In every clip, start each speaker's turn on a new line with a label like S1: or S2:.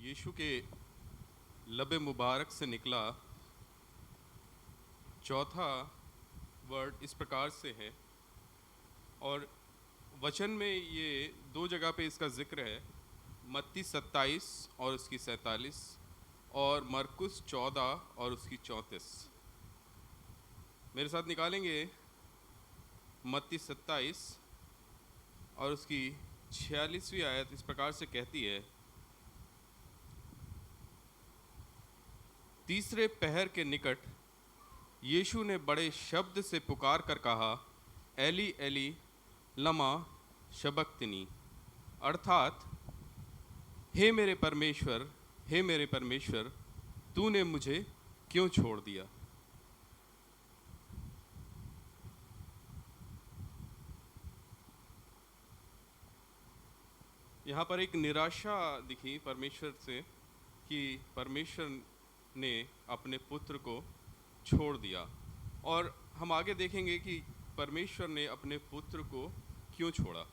S1: यीशु के लबे मुबारक से निकला चौथा वर्ड इस प्रकार से है, और वचन में ये दो जगह पे इसका जिक्र है, मत्ती 27 और उसकी 47 और मरकुस 14 और उसकी 34। मेरे साथ निकालेंगे मत्ती 27 और उसकी 46वीं आयत इस प्रकार से कहती है, तीसरे पहर के निकट यीशु ने बड़े शब्द से पुकार कर कहा, एली एली लमा शबक्तनी, अर्थात हे मेरे परमेश्वर तूने मुझे क्यों छोड़ दिया। यहाँ पर एक निराशा दिखी परमेश्वर से कि परमेश्वर ने अपने पुत्र को छोड़ दिया, और हम आगे देखेंगे कि परमेश्वर ने अपने पुत्र को क्यों छोड़ा।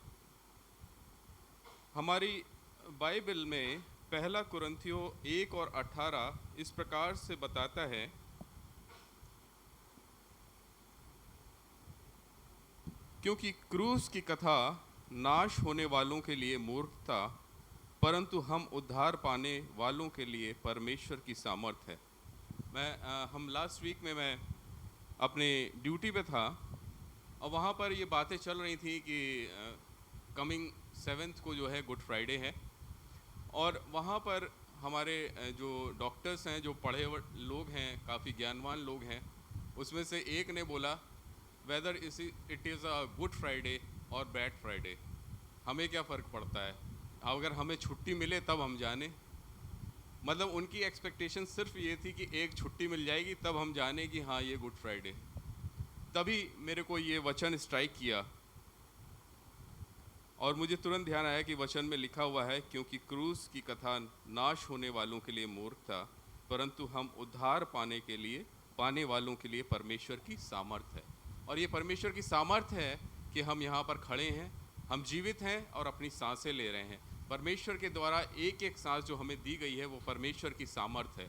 S1: हमारी बाइबल में पहला कुरिन्थियों 1 और 18 इस प्रकार से बताता है, क्योंकि क्रूस की कथा नाश होने वालों के लिए मूर्खता, परंतु हम उद्धार पाने वालों के लिए परमेश्वर की सामर्थ है। हम लास्ट वीक में मैं अपने ड्यूटी पे था, और वहाँ पर ये बातें चल रही थी कि कमिंग 7th को जो है गुड फ्राइडे है, और वहाँ पर हमारे जो डॉक्टर्स हैं, जो पढ़े लोग हैं, काफ़ी ज्ञानवान लोग हैं, उसमें से एक ने बोला, whether it is a good Friday और बैड फ्राइडे, हमें क्या फ़र्क पड़ता है, अगर हमें छुट्टी मिले तब हम जाने। मतलब उनकी एक्सपेक्टेशन सिर्फ ये थी कि एक छुट्टी मिल जाएगी तब हम जाने कि हाँ ये गुड फ्राइडे। तभी मेरे को ये वचन स्ट्राइक किया और मुझे तुरंत ध्यान आया कि वचन में लिखा हुआ है, क्योंकि क्रूस की कथा नाश होने वालों के लिए मूर्खता, परंतु हम उद्धार पाने वालों के लिए परमेश्वर की सामर्थ है। और ये परमेश्वर की सामर्थ है कि हम यहाँ पर खड़े हैं, हम जीवित हैं और अपनी सांसें ले रहे हैं। परमेश्वर के द्वारा एक एक सांस जो हमें दी गई है वो परमेश्वर की सामर्थ है,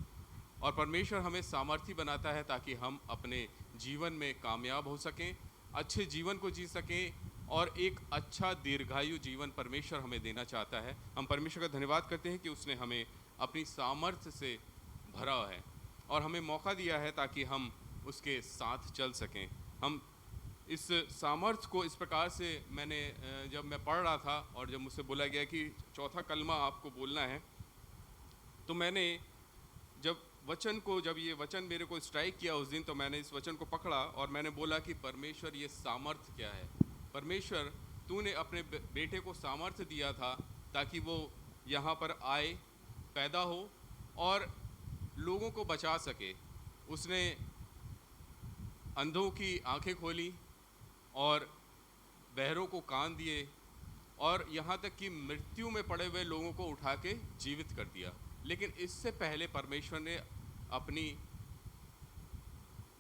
S1: और परमेश्वर हमें सामर्थी बनाता है ताकि हम अपने जीवन में कामयाब हो सकें, अच्छे जीवन को जी सकें, और एक अच्छा दीर्घायु जीवन परमेश्वर हमें देना चाहता है। हम परमेश्वर का धन्यवाद करते हैं कि उसने हमें अपनी सामर्थ्य से भरा है और हमें मौका दिया है ताकि हम उसके साथ चल सकें। हम इस सामर्थ्य को इस प्रकार से मैंने जब मैं पढ़ रहा था और जब मुझसे बोला गया कि चौथा कलमा आपको बोलना है, तो मैंने जब ये वचन मेरे को स्ट्राइक किया उस दिन, तो मैंने इस वचन को पकड़ा और मैंने बोला कि परमेश्वर ये सामर्थ्य क्या है। परमेश्वर तूने अपने बेटे को सामर्थ्य दिया था ताकि वो यहाँ पर आए, पैदा हो और लोगों को बचा सके। उसने अंधों की आंखें खोली और बहरों को कान दिए, और यहाँ तक कि मृत्यु में पड़े हुए लोगों को उठा के जीवित कर दिया। लेकिन इससे पहले परमेश्वर ने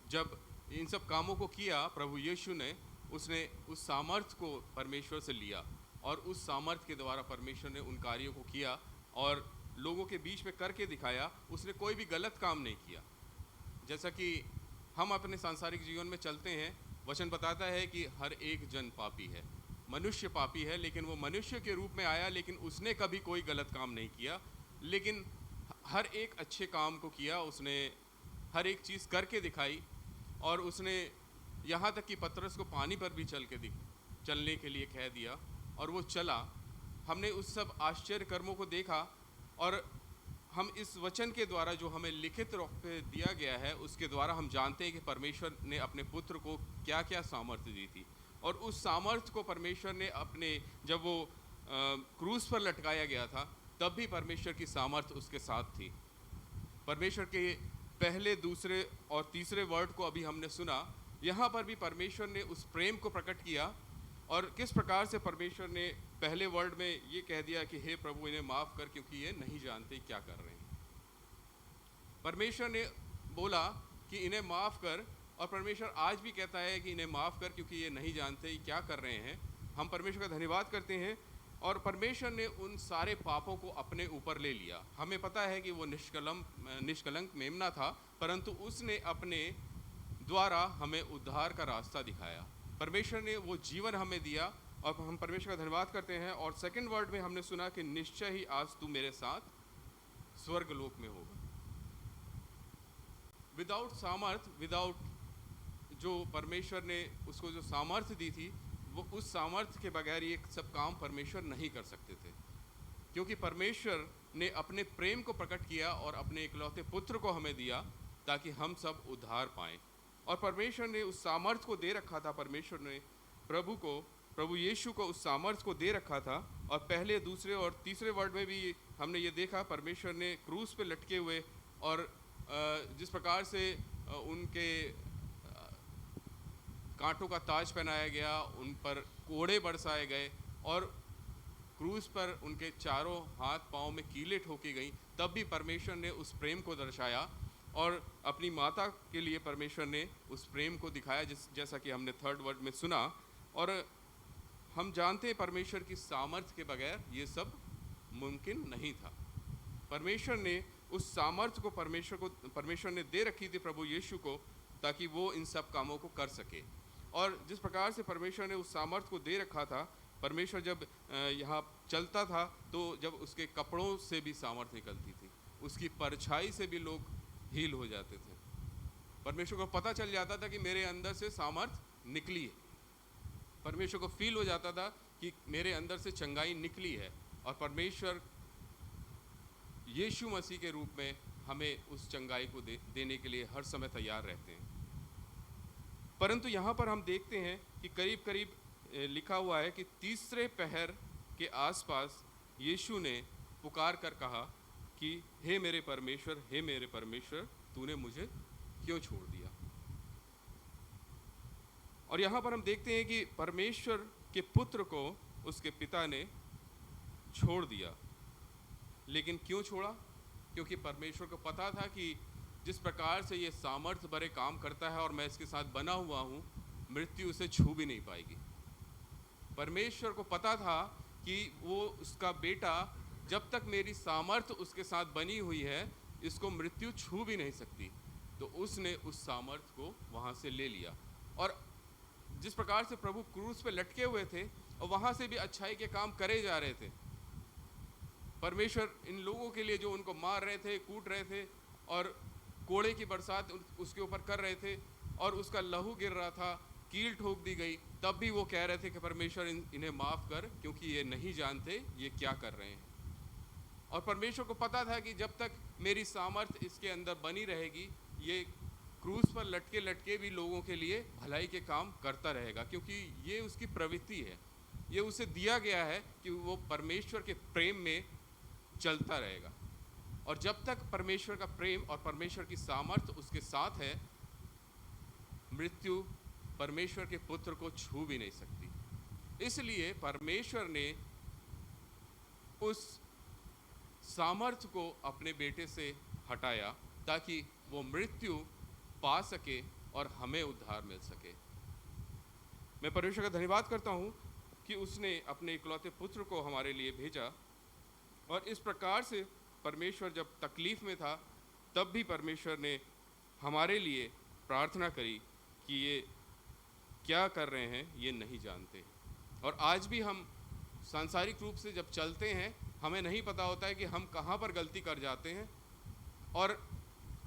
S1: जब इन सब कामों को किया, प्रभु यीशु ने उसने उस सामर्थ्य को परमेश्वर से लिया और उस सामर्थ्य के द्वारा परमेश्वर ने उन कार्यों को किया और लोगों के बीच में करके दिखाया। उसने कोई भी गलत काम नहीं किया। जैसा कि हम अपने सांसारिक जीवन में चलते हैं, वचन बताता है कि हर एक जन पापी है, मनुष्य पापी है, लेकिन वो मनुष्य के रूप में आया, लेकिन उसने कभी कोई गलत काम नहीं किया, लेकिन हर एक अच्छे काम को किया। उसने हर एक चीज़ करके दिखाई, और उसने यहाँ तक कि पतरस को पानी पर भी चलने के लिए कह दिया और वो चला। हमने उस सब आश्चर्य कर्मों को देखा, और हम इस वचन के द्वारा जो हमें लिखित रूप पे दिया गया है उसके द्वारा हम जानते हैं कि परमेश्वर ने अपने पुत्र को क्या क्या सामर्थ्य दी थी, और उस सामर्थ्य को परमेश्वर ने जब वो क्रूस पर लटकाया गया था तब भी परमेश्वर की सामर्थ्य उसके साथ थी। परमेश्वर के पहले, दूसरे और तीसरे वर्ड को अभी हमने सुना, यहाँ पर भी परमेश्वर ने उस प्रेम को प्रकट किया, और किस प्रकार से परमेश्वर ने पहले वर्ड में ये कह दिया कि हे प्रभु इन्हें माफ़ कर, क्योंकि ये नहीं जानते क्या कर रहे हैं। परमेश्वर ने बोला कि इन्हें माफ़ कर, और परमेश्वर आज भी कहता है कि इन्हें माफ़ कर, क्योंकि ये नहीं जानते क्या कर रहे हैं। हम परमेश्वर का धन्यवाद करते हैं और परमेश्वर ने उन सारे पापों को अपने ऊपर ले लिया। हमें पता है कि वो निष्कलंक मेमना था, परंतु उसने अपने द्वारा हमें उद्धार का रास्ता दिखाया। परमेश्वर ने वो जीवन हमें दिया और हम परमेश्वर का धन्यवाद करते हैं। और सेकंड वर्ड में हमने सुना कि निश्चय ही आज तू मेरे साथ स्वर्ग लोक में होगा। विदाउट सामर्थ, विदाउट जो परमेश्वर ने उसको जो सामर्थ्य दी थी, वो उस सामर्थ्य के बगैर ये सब काम परमेश्वर नहीं कर सकते थे, क्योंकि परमेश्वर ने अपने प्रेम को प्रकट किया और अपने इकलौते पुत्र को हमें दिया ताकि हम सब उद्धार पाएं। और परमेश्वर ने उस सामर्थ्य को दे रखा था, परमेश्वर ने प्रभु यीशु को उस सामर्थ्य को दे रखा था। और पहले, दूसरे और तीसरे वर्ड में भी हमने ये देखा, परमेश्वर ने क्रूस पे लटके हुए और जिस प्रकार से उनके कांटों का ताज पहनाया गया, उन पर कोड़े बरसाए गए और क्रूस पर उनके चारों हाथ पांव में कीलें ठोकी गई, तब भी परमेश्वर ने उस प्रेम को दर्शाया और अपनी माता के लिए परमेश्वर ने उस प्रेम को दिखाया, जैसा कि हमने थर्ड वर्ड में सुना। और हम जानते हैं परमेश्वर की सामर्थ्य के बगैर ये सब मुमकिन नहीं था। परमेश्वर ने उस सामर्थ्य को परमेश्वर ने दे रखी थी प्रभु यीशु को, ताकि वो इन सब कामों को कर सके। और जिस प्रकार से परमेश्वर ने उस सामर्थ्य को दे रखा था, परमेश्वर जब यहाँ चलता था तो जब उसके कपड़ों से भी सामर्थ्य निकलती थी, उसकी परछाई से भी लोग हील हो जाते थे। परमेश्वर को पता चल जाता था कि मेरे अंदर से सामर्थ्य निकली है। परमेश्वर को फील हो जाता था कि मेरे अंदर से चंगाई निकली है। और परमेश्वर यीशु मसीह के रूप में हमें उस चंगाई को देने के लिए हर समय तैयार रहते हैं। परंतु यहाँ पर हम देखते हैं कि करीब करीब लिखा हुआ है कि तीसरे पहर के आसपास यीशु ने पुकार कर कहा कि हे मेरे परमेश्वर, तूने मुझे क्यों छोड़ दिया। और यहाँ पर हम देखते हैं कि परमेश्वर के पुत्र को उसके पिता ने छोड़ दिया। लेकिन क्यों छोड़ा? क्योंकि परमेश्वर को पता था कि जिस प्रकार से ये सामर्थ्य भरे काम करता है और मैं इसके साथ बना हुआ हूँ, मृत्यु उसे छू भी नहीं पाएगी। परमेश्वर को पता था कि वो उसका बेटा, जब तक मेरी सामर्थ्य उसके साथ बनी हुई है, इसको मृत्यु छू भी नहीं सकती। तो उसने उस सामर्थ्य को वहाँ से ले लिया। और जिस प्रकार से प्रभु क्रूस पे लटके हुए थे और वहाँ से भी अच्छाई के काम करे जा रहे थे, परमेश्वर इन लोगों के लिए जो उनको मार रहे थे, कूट रहे थे और कोड़े की बरसात उसके ऊपर कर रहे थे और उसका लहू गिर रहा था, कील ठोक दी गई, तब भी वो कह रहे थे कि परमेश्वर इन्हें माफ़ कर, क्योंकि ये नहीं जानते ये क्या कर रहे हैं। और परमेश्वर को पता था कि जब तक मेरी सामर्थ्य इसके अंदर बनी रहेगी, ये क्रूस पर लटके लटके भी लोगों के लिए भलाई के काम करता रहेगा, क्योंकि ये उसकी प्रवृत्ति है। ये उसे दिया गया है कि वो परमेश्वर के प्रेम में चलता रहेगा। और जब तक परमेश्वर का प्रेम और परमेश्वर की सामर्थ्य उसके साथ है, मृत्यु परमेश्वर के पुत्र को छू भी नहीं सकती। इसलिए परमेश्वर ने उस सामर्थ्य को अपने बेटे से हटाया ताकि वो मृत्यु पा सके और हमें उद्धार मिल सके। मैं परमेश्वर का धन्यवाद करता हूँ कि उसने अपने इकलौते पुत्र को हमारे लिए भेजा। और इस प्रकार से परमेश्वर जब तकलीफ में था, तब भी परमेश्वर ने हमारे लिए प्रार्थना करी कि ये क्या कर रहे हैं, ये नहीं जानते। और आज भी हम सांसारिक रूप से जब चलते हैं, हमें नहीं पता होता है कि हम कहाँ पर गलती कर जाते हैं और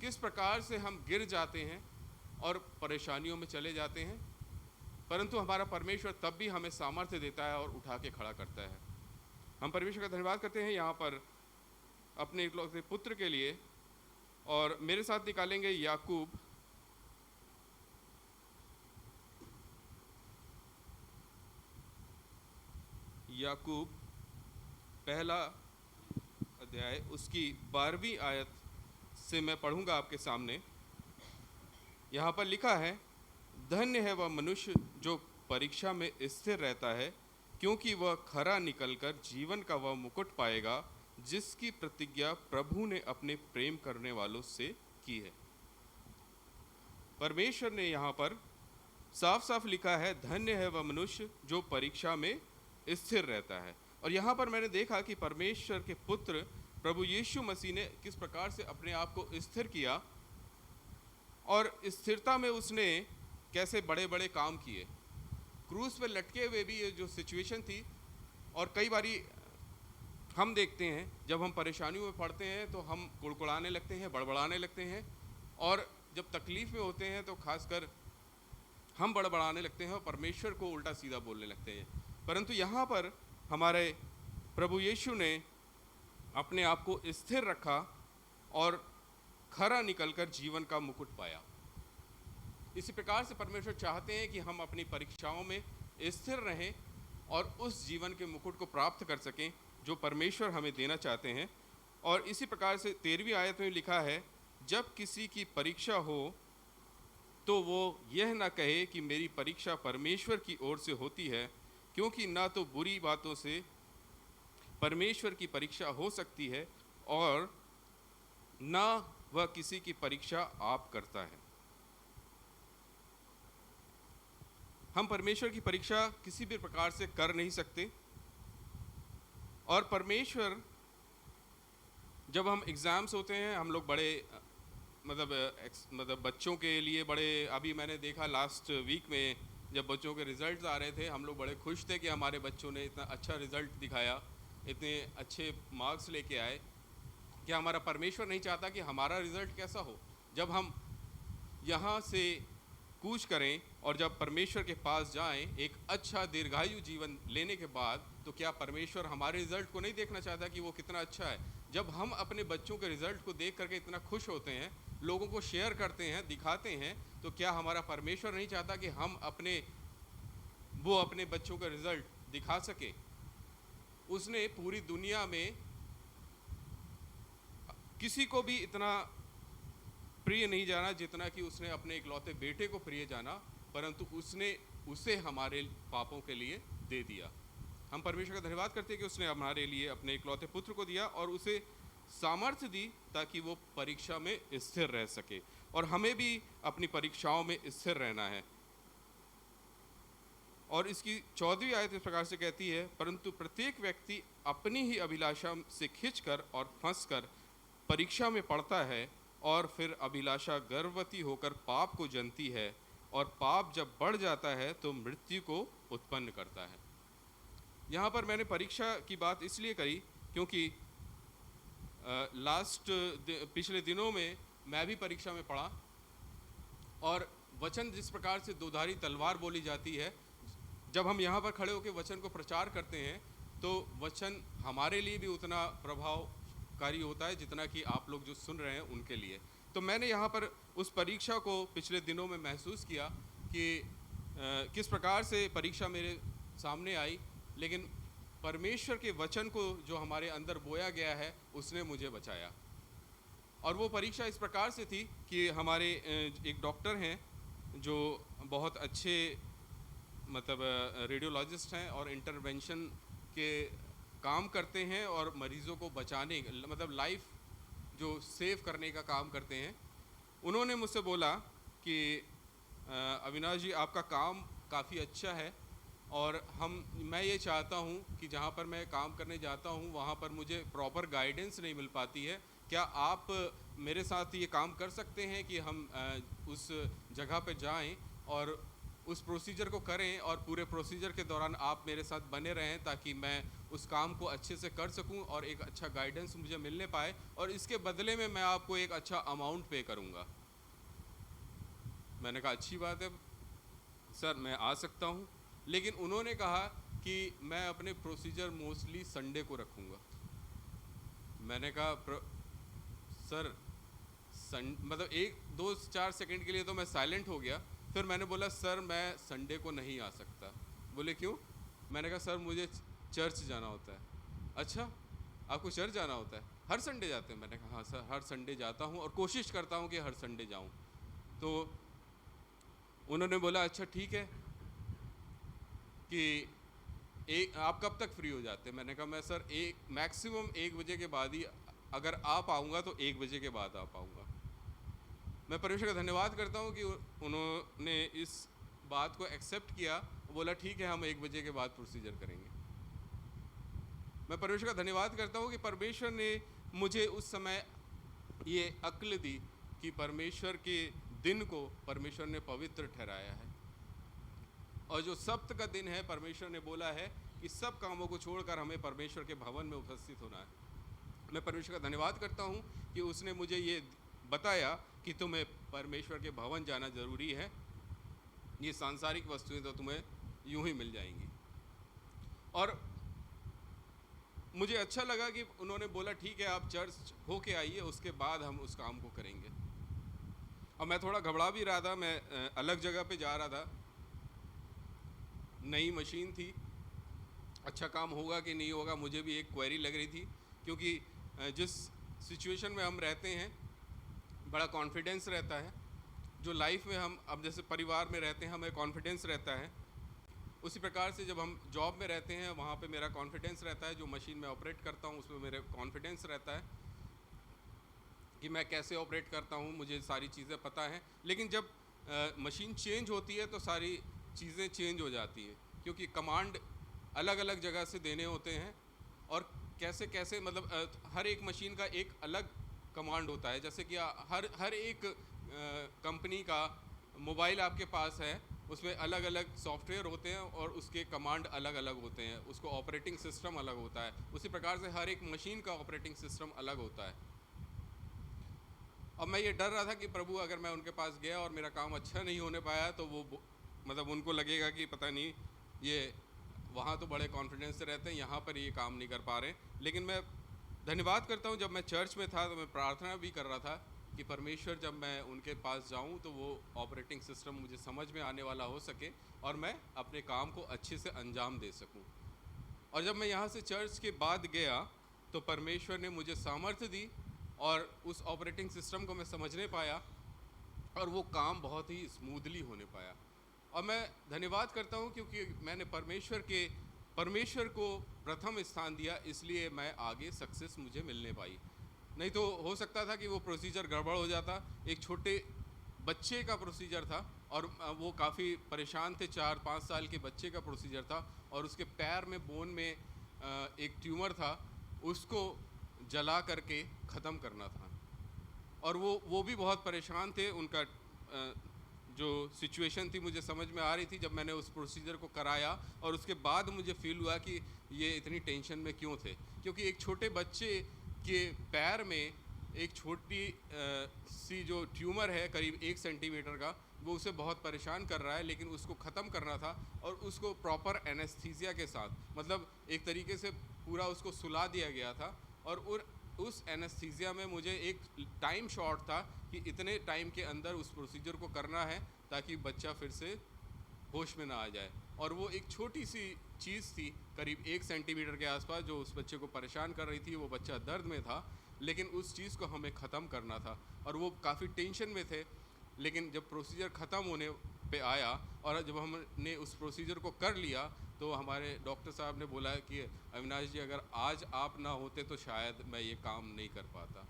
S1: किस प्रकार से हम गिर जाते हैं और परेशानियों में चले जाते हैं। परंतु हमारा परमेश्वर तब भी हमें सामर्थ्य देता है और उठा के खड़ा करता है। हम परमेश्वर का धन्यवाद करते हैं यहाँ पर अपने इकलौते पुत्र के लिए। और मेरे साथ निकालेंगे याकूब पहला अध्याय, उसकी 12वीं आयत से मैं पढ़ूंगा आपके सामने। यहाँ पर लिखा है, धन्य है वह मनुष्य जो परीक्षा में स्थिर रहता है, क्योंकि वह खरा निकलकर जीवन का वह मुकुट पाएगा जिसकी प्रतिज्ञा प्रभु ने अपने प्रेम करने वालों से की है। परमेश्वर ने यहाँ पर साफ साफ लिखा है, धन्य है वह मनुष्य जो परीक्षा में स्थिर रहता है। और यहाँ पर मैंने देखा कि परमेश्वर के पुत्र प्रभु यीशु मसीह ने किस प्रकार से अपने आप को स्थिर किया और स्थिरता में उसने कैसे बड़े बड़े काम किए। क्रूस पे लटके हुए भी ये जो सिचुएशन थी, और कई बारी हम देखते हैं जब हम परेशानियों में पड़ते हैं तो हम कुड़कुड़ाने लगते हैं, बड़बड़ाने लगते हैं, और जब तकलीफ में होते हैं तो खासकर हम बड़बड़ाने लगते हैं और परमेश्वर को उल्टा सीधा बोलने लगते हैं। परंतु यहाँ पर हमारे प्रभु यीशु ने अपने आप को स्थिर रखा और खरा निकलकर जीवन का मुकुट पाया। इसी प्रकार से परमेश्वर चाहते हैं कि हम अपनी परीक्षाओं में स्थिर रहें और उस जीवन के मुकुट को प्राप्त कर सकें जो परमेश्वर हमें देना चाहते हैं। और इसी प्रकार से 13वीं आयत में लिखा है, जब किसी की परीक्षा हो तो वो यह ना कहे कि मेरी परीक्षा परमेश्वर की ओर से होती है, क्योंकि ना तो बुरी बातों से परमेश्वर की परीक्षा हो सकती है और ना वह किसी की परीक्षा आप करता है। हम परमेश्वर की परीक्षा किसी भी प्रकार से कर नहीं सकते, और परमेश्वर जब हम एग्ज़ाम्स होते हैं, हम लोग बड़े मतलब बच्चों के लिए बड़े, अभी मैंने देखा लास्ट वीक में जब बच्चों के रिज़ल्ट्स आ रहे थे, हम लोग बड़े खुश थे कि हमारे बच्चों ने इतना अच्छा रिज़ल्ट दिखाया, इतने अच्छे मार्क्स लेके आए। क्या हमारा परमेश्वर नहीं चाहता कि हमारा रिज़ल्ट कैसा हो? जब हम यहाँ से कूच करें और जब परमेश्वर के पास जाएं एक अच्छा दीर्घायु जीवन लेने के बाद, तो क्या परमेश्वर हमारे रिज़ल्ट को नहीं देखना चाहता कि वो कितना अच्छा है? जब हम अपने बच्चों के रिज़ल्ट को देख करके इतना खुश होते हैं, लोगों को शेयर करते हैं, दिखाते हैं, तो क्या हमारा परमेश्वर नहीं चाहता कि हम अपने बच्चों का रिज़ल्ट दिखा सके? उसने पूरी दुनिया में किसी को भी इतना प्रिय नहीं जाना जितना कि उसने अपने इकलौते बेटे को प्रिय जाना, परंतु उसने उसे हमारे पापों के लिए दे दिया। हम परमेश्वर का धन्यवाद करते हैं कि उसने हमारे लिए अपने इकलौते पुत्र को दिया और उसे सामर्थ्य दी ताकि वो परीक्षा में स्थिर रह सके, और हमें भी अपनी परीक्षाओं में स्थिर रहना है। और इसकी 14वीं आयत इस प्रकार से कहती है, परंतु प्रत्येक व्यक्ति अपनी ही अभिलाषा से खिंचकर और फंसकर परीक्षा में पड़ता है, और फिर अभिलाषा गर्भवती होकर पाप को जनती है, और पाप जब बढ़ जाता है तो मृत्यु को उत्पन्न करता है। यहाँ पर मैंने परीक्षा की बात इसलिए करी क्योंकि पिछले दिनों में मैं भी परीक्षा में पढ़ा, और वचन जिस प्रकार से दोधारी तलवार बोली जाती है, जब हम यहाँ पर खड़े होकर वचन को प्रचार करते हैं तो वचन हमारे लिए भी उतना प्रभावकारी होता है जितना कि आप लोग जो सुन रहे हैं उनके लिए। तो मैंने यहाँ पर उस परीक्षा को पिछले दिनों में महसूस किया कि किस प्रकार से परीक्षा मेरे सामने आई, लेकिन परमेश्वर के वचन को जो हमारे अंदर बोया गया है उसने मुझे बचाया। और वो परीक्षा इस प्रकार से थी कि हमारे एक डॉक्टर हैं जो बहुत अच्छे रेडियोलॉजिस्ट हैं और इंटरवेंशन के काम करते हैं और मरीज़ों को बचाने लाइफ जो सेव करने का काम करते हैं। उन्होंने मुझसे बोला कि अविनाश जी, आपका काम काफ़ी अच्छा है, और मैं ये चाहता हूँ कि जहाँ पर मैं काम करने जाता हूँ वहाँ पर मुझे प्रॉपर गाइडेंस नहीं मिल पाती है। क्या आप मेरे साथ ये काम कर सकते हैं कि हम उस जगह पे जाएं और उस प्रोसीजर को करें, और पूरे प्रोसीजर के दौरान आप मेरे साथ बने रहें ताकि मैं उस काम को अच्छे से कर सकूं और एक अच्छा गाइडेंस मुझे मिलने पाए, और इसके बदले में मैं आपको एक अच्छा अमाउंट पे करूंगा। मैंने कहा अच्छी बात है सर, मैं आ सकता हूं, लेकिन उन्होंने कहा कि मैं अपने प्रोसीजर मोस्टली संडे को रखूंगा। मैंने कहा सर एक दो चार सेकंड के लिए तो मैं साइलेंट हो गया, फिर मैंने बोला सर मैं संडे को नहीं आ सकता। बोले क्यों? मैंने कहा सर मुझे चर्च जाना होता है। अच्छा, आपको चर्च जाना होता है? हर संडे जाते हैं? मैंने कहा हाँ सर, हर संडे जाता हूँ और कोशिश करता हूँ कि हर संडे जाऊँ। तो उन्होंने बोला अच्छा ठीक है कि आप कब तक फ्री हो जाते हैं? मैंने कहा मैं सर मैक्सिमम 1 बजे के बाद ही, अगर आ पाऊँगा तो 1 बजे के बाद आ पाऊँगा। मैं परमेश्वर का धन्यवाद करता हूँ कि उन्होंने इस बात को एक्सेप्ट किया, बोला ठीक है हम 1 बजे के बाद प्रोसीजर करेंगे। मैं परमेश्वर का धन्यवाद करता हूँ कि परमेश्वर ने मुझे उस समय ये अक्ल दी कि परमेश्वर के दिन को परमेश्वर ने पवित्र ठहराया है। और जो सप्त का दिन है, परमेश्वर ने बोला है कि सब कामों को छोड़कर हमें परमेश्वर के भवन में उपस्थित होना है। मैं परमेश्वर का धन्यवाद करता हूँ कि उसने मुझे ये बताया कि तुम्हें परमेश्वर के भवन जाना ज़रूरी है, ये सांसारिक वस्तुएं तो तुम्हें यूं ही मिल जाएंगी। और मुझे अच्छा लगा कि उन्होंने बोला ठीक है आप चर्च होके आइए, उसके बाद हम उस काम को करेंगे। और मैं थोड़ा घबरा भी रहा था, मैं अलग जगह पे जा रहा था, नई मशीन थी, अच्छा काम होगा कि नहीं होगा मुझे भी एक क्वेरी लग रही थी, क्योंकि जिस सिचुएशन में हम रहते हैं बड़ा कॉन्फिडेंस रहता है। जो लाइफ में हम अब जैसे परिवार में रहते हैं हमें कॉन्फिडेंस रहता है, उसी प्रकार से जब हम जॉब में रहते हैं वहाँ पे मेरा कॉन्फिडेंस रहता है, जो मशीन में ऑपरेट करता हूँ उसमें मेरे कॉन्फिडेंस रहता है कि मैं कैसे ऑपरेट करता हूँ, मुझे सारी चीज़ें पता हैं। लेकिन जब मशीन चेंज होती है तो सारी चीज़ें चेंज हो जाती हैं, क्योंकि कमांड अलग अलग जगह से देने होते हैं और कैसे कैसे मतलब हर एक मशीन का एक अलग कमांड होता है। जैसे कि हर एक कंपनी का मोबाइल आपके पास है, उसमें अलग अलग सॉफ्टवेयर होते हैं और उसके कमांड अलग अलग होते हैं, उसको ऑपरेटिंग सिस्टम अलग होता है। उसी प्रकार से हर एक मशीन का ऑपरेटिंग सिस्टम अलग होता है। अब मैं ये डर रहा था कि प्रभु अगर मैं उनके पास गया और मेरा काम अच्छा नहीं होने पाया तो वो मतलब उनको लगेगा कि पता नहीं ये वहाँ तो बड़े कॉन्फिडेंस से रहते हैं, यहाँ पर ये काम नहीं कर पा रहे। लेकिन मैं धन्यवाद करता हूँ, जब मैं चर्च में था तो मैं प्रार्थना भी कर रहा था कि परमेश्वर जब मैं उनके पास जाऊँ तो वो ऑपरेटिंग सिस्टम मुझे समझ में आने वाला हो सके और मैं अपने काम को अच्छे से अंजाम दे सकूँ। और जब मैं यहाँ से चर्च के बाद गया तो परमेश्वर ने मुझे सामर्थ्य दी और उस ऑपरेटिंग सिस्टम को मैं समझने पाया और वो काम बहुत ही स्मूथली होने पाया। और मैं धन्यवाद करता हूँ क्योंकि मैंने परमेश्वर को प्रथम स्थान दिया, इसलिए मैं आगे सक्सेस मुझे मिलने पाई। नहीं तो हो सकता था कि वो प्रोसीजर गड़बड़ हो जाता। एक छोटे बच्चे का प्रोसीजर था और वो काफ़ी परेशान थे, 4-5 साल के बच्चे का प्रोसीजर था और उसके पैर में बोन में एक ट्यूमर था, उसको जला करके ख़त्म करना था। और वो भी बहुत परेशान थे। उनका जो सिचुएशन थी मुझे समझ में आ रही थी जब मैंने उस प्रोसीजर को कराया और उसके बाद मुझे फील हुआ कि ये इतनी टेंशन में क्यों थे, क्योंकि एक छोटे बच्चे के पैर में एक छोटी सी जो ट्यूमर है करीब 1 सेंटीमीटर का, वो उसे बहुत परेशान कर रहा है। लेकिन उसको ख़त्म करना था और उसको प्रॉपर एनेस्थीसिया के साथ, मतलब एक तरीके से पूरा उसको सुला दिया गया था। और उस एनेस्थीसिया में मुझे एक टाइम शॉर्ट था कि इतने टाइम के अंदर उस प्रोसीजर को करना है ताकि बच्चा फिर से होश में ना आ जाए। और वो एक छोटी सी चीज़ थी करीब 1 सेंटीमीटर के आसपास जो उस बच्चे को परेशान कर रही थी। वो बच्चा दर्द में था, लेकिन उस चीज़ को हमें ख़त्म करना था और वो काफ़ी टेंशन में थे। लेकिन जब प्रोसीजर ख़त्म होने पे आया और जब हमने उस प्रोसीजर को कर लिया तो हमारे डॉक्टर साहब ने बोला कि अविनाश जी अगर आज आप ना होते तो शायद मैं ये काम नहीं कर पाता।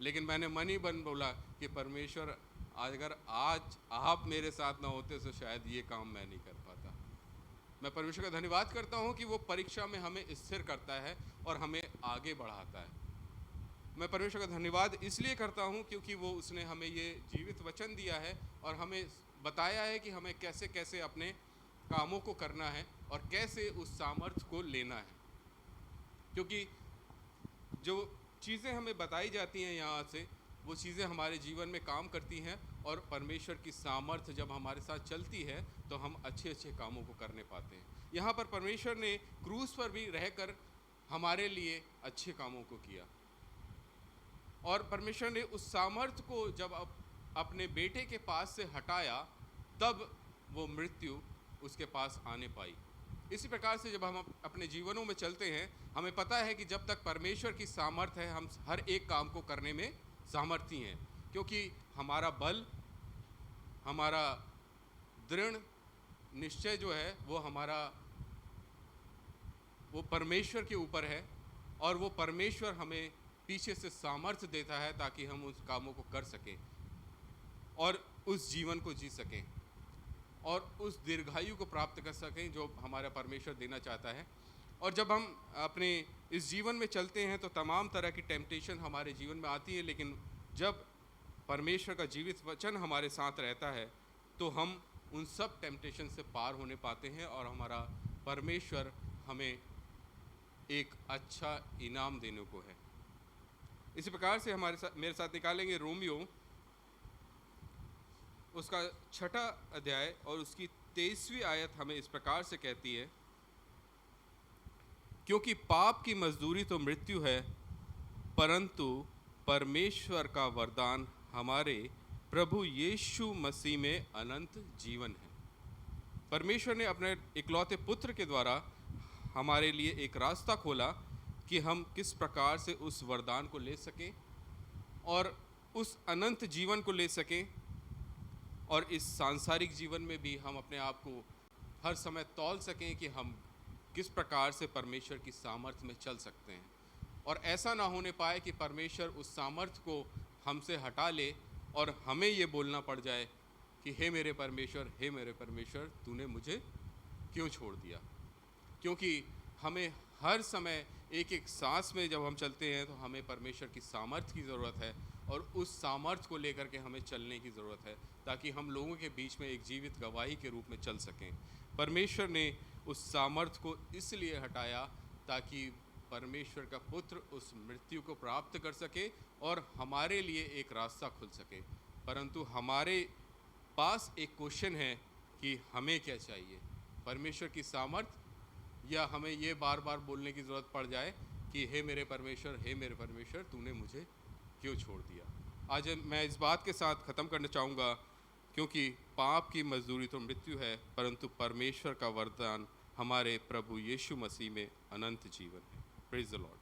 S1: लेकिन मैंने मन ही बन बोला कि परमेश्वर अगर आज आप मेरे साथ ना होते तो शायद ये काम मैं नहीं कर पाता। मैं परमेश्वर का धन्यवाद करता हूँ कि वो परीक्षा में हमें स्थिर करता है और हमें आगे बढ़ाता है। मैं परमेश्वर का धन्यवाद इसलिए करता हूँ क्योंकि वो उसने हमें ये जीवित वचन दिया है और हमें बताया है कि हमें कैसे कैसे अपने कामों को करना है और कैसे उस सामर्थ्य को लेना है। क्योंकि जो चीज़ें हमें बताई जाती हैं यहाँ से, वो चीज़ें हमारे जीवन में काम करती हैं और परमेश्वर की सामर्थ्य जब हमारे साथ चलती है तो हम अच्छे अच्छे कामों को करने पाते हैं। यहाँ पर परमेश्वर ने क्रूस पर भी रहकर हमारे लिए अच्छे कामों को किया और परमेश्वर ने उस सामर्थ्य को जब अपने बेटे के पास से हटाया तब वो मृत्यु उसके पास आने पाई। इसी प्रकार से जब हम अपने जीवनों में चलते हैं हमें पता है कि जब तक परमेश्वर की सामर्थ्य है हम हर एक काम को करने में सामर्थी हैं, क्योंकि हमारा बल, हमारा दृढ़ निश्चय जो है वो परमेश्वर के ऊपर है और वो परमेश्वर हमें पीछे से सामर्थ्य देता है ताकि हम उस कामों को कर सकें और उस जीवन को जी सकें और उस दीर्घायु को प्राप्त कर सकें जो हमारा परमेश्वर देना चाहता है। और जब हम अपने इस जीवन में चलते हैं तो तमाम तरह की टेम्पटेशन हमारे जीवन में आती है, लेकिन जब परमेश्वर का जीवित वचन हमारे साथ रहता है तो हम उन सब टेम्पटेशन से पार होने पाते हैं और हमारा परमेश्वर हमें एक अच्छा इनाम देने को है। इसी प्रकार से मेरे साथ निकालेंगे रोमियो उसका 6 अध्याय और उसकी 23वीं आयत हमें इस प्रकार से कहती है, क्योंकि पाप की मजदूरी तो मृत्यु है, परंतु परमेश्वर का वरदान हमारे प्रभु यीशु मसीह में अनंत जीवन है। परमेश्वर ने अपने इकलौते पुत्र के द्वारा हमारे लिए एक रास्ता खोला कि हम किस प्रकार से उस वरदान को ले सकें और उस अनंत जीवन को ले सकें, और इस सांसारिक जीवन में भी हम अपने आप को हर समय तौल सकें कि हम किस प्रकार से परमेश्वर की सामर्थ्य में चल सकते हैं, और ऐसा ना होने पाए कि परमेश्वर उस सामर्थ्य को हमसे हटा ले और हमें ये बोलना पड़ जाए कि हे मेरे परमेश्वर तूने मुझे क्यों छोड़ दिया। क्योंकि हमें हर समय एक एक सांस में जब हम चलते हैं तो हमें परमेश्वर की सामर्थ्य की ज़रूरत है, और उस सामर्थ्य को लेकर के हमें चलने की ज़रूरत है ताकि हम लोगों के बीच में एक जीवित गवाही के रूप में चल सकें। परमेश्वर ने उस सामर्थ्य को इसलिए हटाया ताकि परमेश्वर का पुत्र उस मृत्यु को प्राप्त कर सके और हमारे लिए एक रास्ता खुल सके। परंतु हमारे पास एक क्वेश्चन है कि हमें क्या चाहिए, परमेश्वर की सामर्थ्य, या हमें ये बार बार बोलने की ज़रूरत पड़ जाए कि हे मेरे परमेश्वर तूने मुझे क्यों छोड़ दिया। आज मैं इस बात के साथ ख़त्म करना चाहूँगा, क्योंकि पाप की मजदूरी तो मृत्यु है, परंतु परमेश्वर का वरदान हमारे प्रभु यीशु मसीह में अनंत जीवन है। Praise the Lord.